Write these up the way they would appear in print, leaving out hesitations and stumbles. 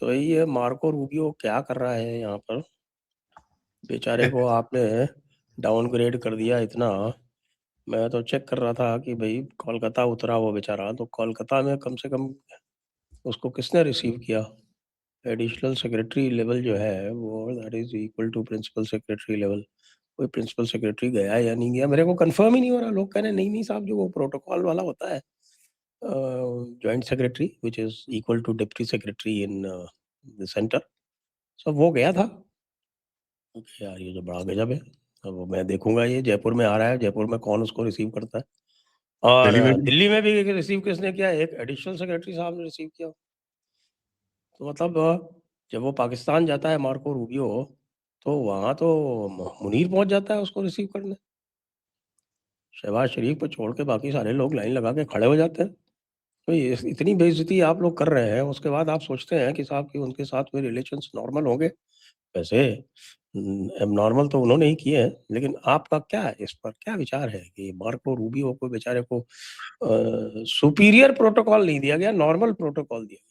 तो ये Marco Rubio क्या कर रहा है यहाँ पर? बेचारे को आपने डाउनग्रेड कर दिया इतना। मैं तो चेक कर रहा था कि भाई कोलकाता उतरा वो बेचारा, तो कोलकाता में कम से कम उसको किसने रिसीव किया? एडिशनल सेक्रेटरी लेवल जो है वो that is equal to principal secretary level. कोई प्रिंसिपल सेक्रेटरी गया या नहीं गया मेरे को कंफर्म ही नहीं हो रहा। लोग कह रहे हैं नहीं नहीं साहब, जो वो प्रोटोकॉल वाला होता है joint secretary which is equal to deputy secretary in the centre, सब वो गया था। ओके यार, ये तो बड़ा गजब है। अब वो मैं देखूंगा, ये जयपुर में आ रहा है, जयपुर में कौन उसको रिसीव करता है। और दिल्ली में भी दिल्ली में भी रिसीव किसने किया? एक एडिशनल सेक्रेटरी साहब ने रिसीव किया। तो मतलब जब वो पाकिस्तान जाता है मार्को रूबियो, तो वहाँ तो मुनीर पहुंच जाता है उसको रिसीव करने। शहबाज शरीफ को छोड़ के बाकी सारे लोग लाइन लगा के खड़े हो जाते हैं। तो ये इतनी बेइज्जती आप लोग कर रहे हैं, उसके बाद आप सोचते हैं कि साहब कि उनके साथ में रिलेशंस नॉर्मल होंगे। वैसे नॉर्मल तो उन्होंने ही किए हैं, लेकिन आपका क्या है इस पर, क्या विचार है कि मार्को रूबियो को बेचारे को सुपीरियर प्रोटोकॉल नहीं दिया गया, नॉर्मल प्रोटोकॉल दिया गया?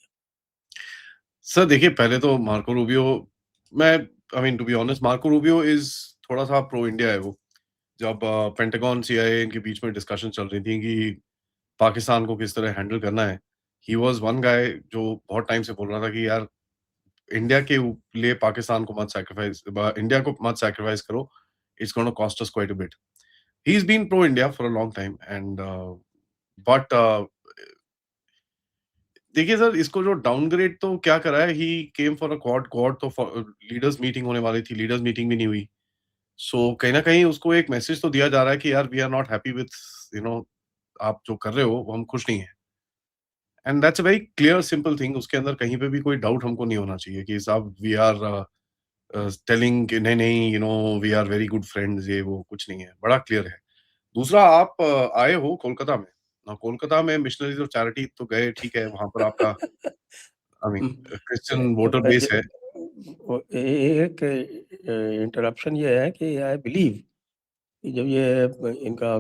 सर देखिए, पहले तो मार्को रूबियो, मैं I mean to be honest, Marco Rubio is थोड़ा सा प्रो इंडिया है वो। जब पेंटागन सीआईए इनके बीच में डिस्कशन चल रही थी कि पाकिस्तान को किस तरह हैंडल करना है, ही वाज वन गाय जो बहुत टाइम से बोल रहा था कि यार इंडिया के लिए पाकिस्तान को मत सैक्रिफाइस, इंडिया को मत सैक्रिफाइस करो, it's gonna cost us quite a bit. He is been pro India for a long time and but देखिए सर, इसको जो डाउनग्रेड तो क्या करा है, he came for a Quad, Quad तो लीडर्स मीटिंग होने वाली थी, लीडर्स मीटिंग भी नहीं हुई। सो कहीं ना कहीं उसको एक मैसेज तो दिया जा रहा है कि यार we are not happy with, you know, आप जो कर रहे हो वो हम खुश नहीं है। And that's a very clear simple thing, उसके अंदर कहीं पे भी कोई डाउट हमको नहीं होना चाहिए कि साहब वी आर टेलिंग कि नहीं नहीं, you know, we are very good friends, ये वो कुछ नहीं है, बड़ा क्लियर है। दूसरा, आप आए हो कोलकाता में ना, कोलकाता में मिशनरीज ऑफ चैरिटी तो गए, ठीक है, वहां पर आपका I mean Christian voter base है। एक इंटरप्शन ये है कि आई बिलीव कि जब ये इनका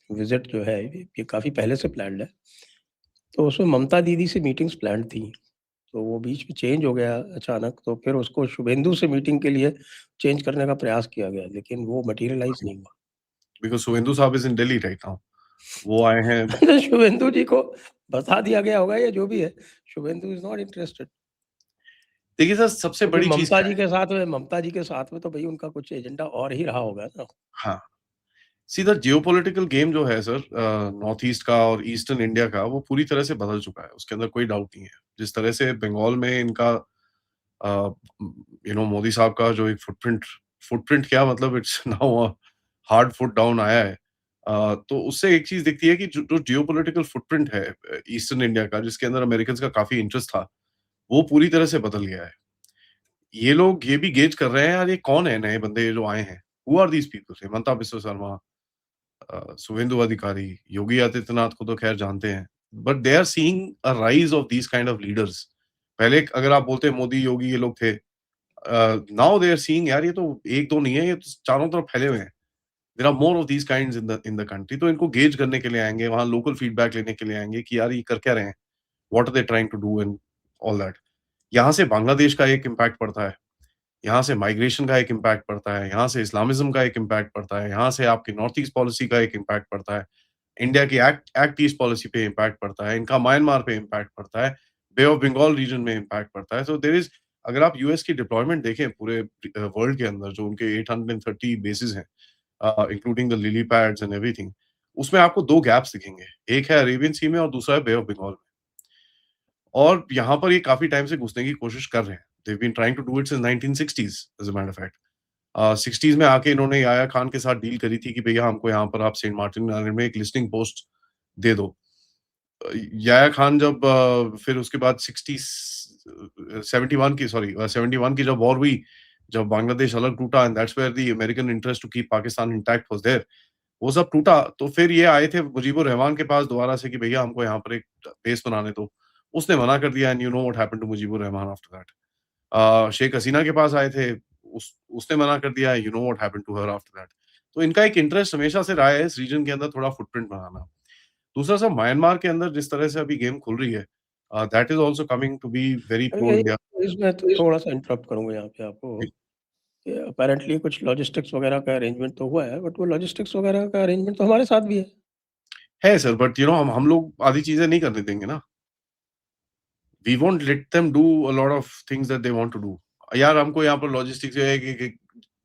विजिट जो है ये काफ़ी पहले से प्लान्ड है, तो उसमें ममता दीदी से मीटिंग्स प्लान्ड थी, तो वो बीच में चेंज हो गया अचानक, तो फिर उसको शुभेंदु से मीटिंग के लिए चेंज करने का प्रयास किया गया, लेकिन वो मटेरियलाइज नहीं हुआ। बिकॉज शुभेंदु साहब is in Delhi right now, वो आए हैं। तो शुभेंदु जी को बता दिया गया होगा या जो भी है, शुभेंदु इज नॉट इंटरेस्टेड। देखिए सर, सबसे क्योंकि बड़ी चीज क्या है। ममता जी के साथ में तो भाई उनका कुछ एजेंडा और ही रहा होगा ना। हाँ, सीधा जियोपॉलिटिकल गेम जो है सर, नॉर्थ ईस्ट का और ईस्टर्न इंडिया का, वो पूरी तरह से बदल चुका है, उसके अंदर कोई डाउट नहीं है। जिस तरह से बंगाल में इनका यू नो मोदी साहब का जो एक फुटप्रिंट, फुटप्रिंट क्या मतलब, it's now hard foot down आया है। तो उससे एक चीज दिखती है कि जो जियोपॉलिटिकल फुटप्रिंट है ईस्टर्न इंडिया का, जिसके अंदर अमेरिकन का काफी इंटरेस्ट था, वो पूरी तरह से बदल गया है। ये लोग ये भी गेज कर रहे हैं, यार ये कौन है नए बंदे जो आए हैं, who are these people, Himanta Biswa Sarma, Suvendu Adhikari, Yogi Adityanath को तो खैर जानते हैं, but they are seeing a rise of these kind of leaders. पहले अगर आप बोलते मोदी योगी ये लोग थे, नाउ दे आर सीइंग यार ये तो एक दो नहीं है, ये तो चारों तरफ फैले हुए हैं। There are more of these kinds in the country. तो इनको गेज करने के लिए आएंगे, वहां लोकल फीडबैक लेने के लिए आएंगे कि यार ये कर क्या रहे हैं, what are they trying to do and all that. यहाँ से बांग्लादेश का एक इम्पैक्ट पड़ता है, यहाँ से माइग्रेशन का एक इम्पैक्ट पड़ता है, यहाँ से इस्लामिज्म का एक इम्पैक्ट पड़ता है, यहाँ से आपकी नॉर्थ ईस्ट पॉलिसी का एक इम्पैक्ट पड़ता है, इंडिया की एक्ट ईस्ट पॉलिसी पे इम्पैक्ट पड़ता है, इनका म्यांमार पे इम्पैक्ट पड़ता है, बे ऑफ बंगाल रीजन में इम्पैक्ट पड़ता है। सो देयर इज, अगर आप यूएस की डिप्लॉयमेंट देखें पूरे वर्ल्ड के अंदर, जो उनके 830 बेसिस हैं, including the lily pads and everything, उसमें आपको दो गैप्स दिखेंगे, एक है अरेबियन सी में और दूसरा है बे ऑफ बंगाल में। और यहाँ पर ये काफी टाइम से घुसने की कोशिश कर रहे हैं। They've been trying to do it since 1960s, as a matter of fact. 60s में आके इन्होंने याया खान के साथ डील करी थी कि भैया हमको यहाँ पर आप सेंट मार्टिन आइलैंड में एक लिस्टिंग पोस्ट दे दो। याया खान जब फिर उसके बाद 71 की जब वॉर हुई, जब बांग्लादेश अलग टूटा, and that's where the American interest to keep Pakistan intact was there, वो सब टूटा, तो फिर ये आए थे मुजीबुर रहमान के पास दोबारा से कि भैया हमको यहाँ पर एक बेस बनाने दो। उसने मना कर दिया, and you know what happened to Mujibur Rahman after that. Sheikh Hasina के पास आए थे, उसने मना कर दिया, you know what happened to her after that. तो इनका एक इंटरेस्ट हमेशा से रहा है इस रीजन के अंदर थोड़ा फुटप्रिंट बनाना। दूसरा सर, म्यांमार के अंदर जिस तरह से अभी गेम खुल रही है, that is also coming to be very अभी pro-India. इसमें तो थोड़ा-सा इंटरप्ट करूँगा यहाँ पे आपको। कि अपैरेंटली कुछ लॉजिस्टिक्स वगैरह का अरेंजमेंट तो हुआ है, बट वो लॉजिस्टिक्स वगैरह का अरेंजमेंट तो हमारे साथ भी है। है सर, बट हम लोग आधी चीजें नहीं करने देंगे ना। We won't let them do a lot of things that they want to do. यार हमको यहाँ पर लॉजिस्टिक्स जो है एक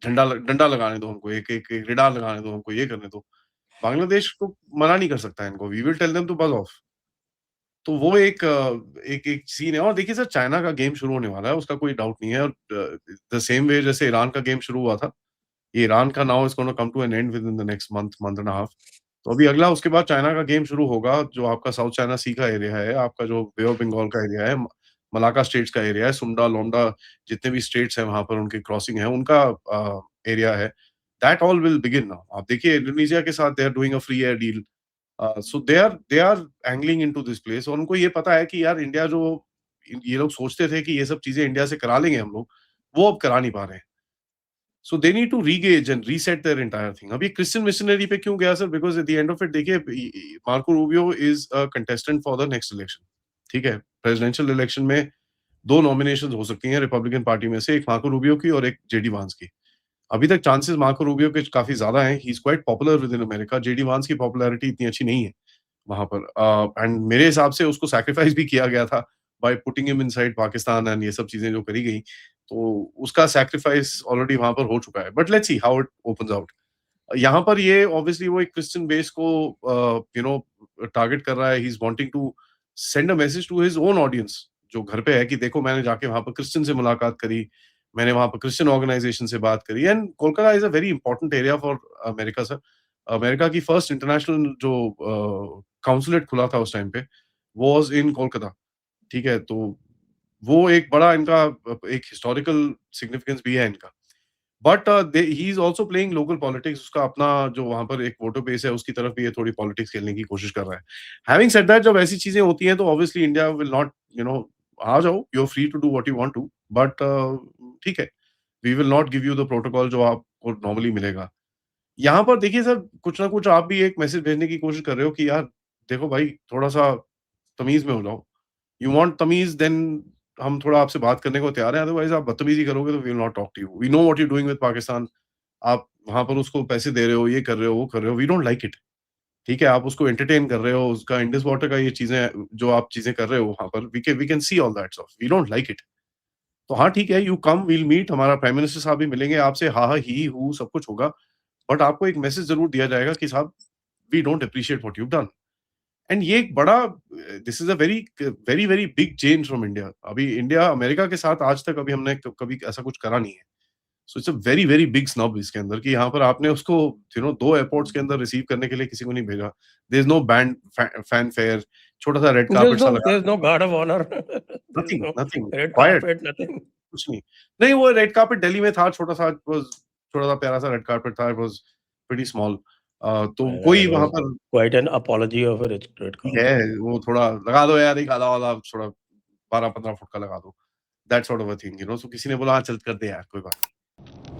डंडा लगाने दो हमको, एक रेडार लगाने दो हमको, ये करने दो। बांग्लादेश को मना नहीं कर सकता इनको। We will tell them to bug off. तो वो एक सीन है। और देखिए सर, चाइना का गेम शुरू होने वाला है, उसका कोई डाउट नहीं है। और द सेम वे जैसे ईरान का गेम शुरू हुआ था, ये ईरान का now is gonna come to an end within the next month and half. तो अभी अगला उसके बाद चाइना का गेम शुरू होगा, जो आपका साउथ चाइना सी का एरिया है, आपका जो बे ऑफ बंगाल का एरिया है, मलाका स्टेट्स का एरिया है, सुंडा लोंडा जितने भी स्टेट्स हैं वहां पर उनकी क्रॉसिंग है, उनका एरिया है। That all will begin now. आप देखिए इंडोनेशिया के साथ they are doing a free air deal. So they are angling into this place. और उनको ये पता है कि यार इंडिया जो ये लोग सोचते थे कि ये सब चीजें इंडिया से करा लेंगे हम लोग, वो अब करा नहीं पा रहे हैं। So they need to re-gauge and reset their entire thing. अभी क्रिश्चियन मिशनरी पे क्यों गया sir? Because at the end of it, देखिए Marco Rubio is a contestant for the next election. ठीक है, प्रेसिडेंशियल इलेक्शन में 2 नॉमिनेशंस हो सकती हैं रिपब्लिकन पार्टी में से, एक मार्को रूबियो की और एक जेडी वांस की। अभी तक चांसेस मार्को रूबियो के काफी ज्यादा हैं। He is quite popular with in America. JD वांस की पॉपुलैरिटी इतनी अच्छी नहीं है वहां पर। एंड मेरे हिसाब से उसको सैक्रिफाइस भी किया गया था by putting him inside Pakistan and ये सब चीजें जो करी गई, तो उसका सैक्रिफाइस ऑलरेडी वहां पर हो चुका है। But let's see how it opens out. यहाँ पर ये ऑब्वियसली वो एक क्रिश्चियन बेस को टारगेट कर रहा है। He is wanting to send a message to his own audience जो घर पे है कि देखो मैंने जाके वहां पर क्रिश्चियन से मुलाकात करी, मैंने वहां पर क्रिश्चियन ऑर्गेनाइजेशन से बात करी। And Kolkata is a very important area for America sir. America की फर्स्ट इंटरनेशनल जो काउंसुलेट खुला था उस टाइम पे वाज इन कोलकाता। ठीक है, तो वो एक बड़ा इनका एक हिस्टोरिकल सिग्निफिकेंस भी है इनका। But he is also playing local politics. उसका अपना जो वहां पर एक वोटर बेस है उसकी तरफ भी ये थोड़ी पॉलिटिक्स खेलने की कोशिश कर रहा है। हैविंग सेड दैट, जब ऐसी चीजें होती हैं तो ऑब्वियसली इंडिया विल नॉट आ जाओ, you are free to do what you want to, but ठीक है, we will not give you the protocol जो आपको नॉर्मली मिलेगा। यहाँ पर देखिए सर, कुछ ना कुछ आप भी एक मैसेज भेजने की कोशिश कर रहे हो कि यार देखो भाई, थोड़ा सा तमीज में हो जाओ। यू वांट तमीज, देन हम थोड़ा आपसे बात करने को तैयार हैं। अदरवाइज आप बदतमीजी करोगे तो we will not talk to you. We know what you doing with Pakistan. आप वहां पर उसको पैसे दे रहे हो, ये कर रहे हो, वो कर रहे हो, वी डोंट लाइक इट। ठीक है, आप उसको एंटरटेन कर रहे हो, उसका इंडस वाटर का ये चीजें जो आप चीजें कर रहे हो वहां पर, we can see all that stuff. We don't like it. तो हाँ ठीक है, यू कम, वील मीट, हमारा प्राइम मिनिस्टर साहब भी मिलेंगे आपसे, हा हा ही हु सब कुछ होगा। बट आपको एक मैसेज जरूर दिया जाएगा कि साहब, we don't appreciate what you done. And ये एक बड़ा, this is a very very very big change from India. अभी इंडिया अमेरिका के साथ आज तक अभी हमने कभी ऐसा कुछ करा नहीं है। So it's a very very big snub इसके अंदर कि यहाँ पर आपने उसको 2 एयरपोर्ट्स के अंदर रिसीव करने के लिए किसी को नहीं भेजा। There is no band fanfare, छोटा सा रेड कार्पेट सा लगा, There's no guard of honor. There's nothing no nothing, red quite, carpet, nothing. कुछ नहीं। नहीं, वो रेड कार्पेट दिल्ली में था, छोटा सा, छोटा सा प्यारा सा रेड कार्पेट था, इट वाज प्रीटी स्मॉल। तो And कोई it वहां was पर quite an apology of a red है, carpet. वो थोड़ा लगा दो यार, एक आधा वाला थोड़ा 12-15 फुट का लगा दो, that sort of a thing. So किसी ने बोला हाँ चल कर दे यार, कोई बात नहीं।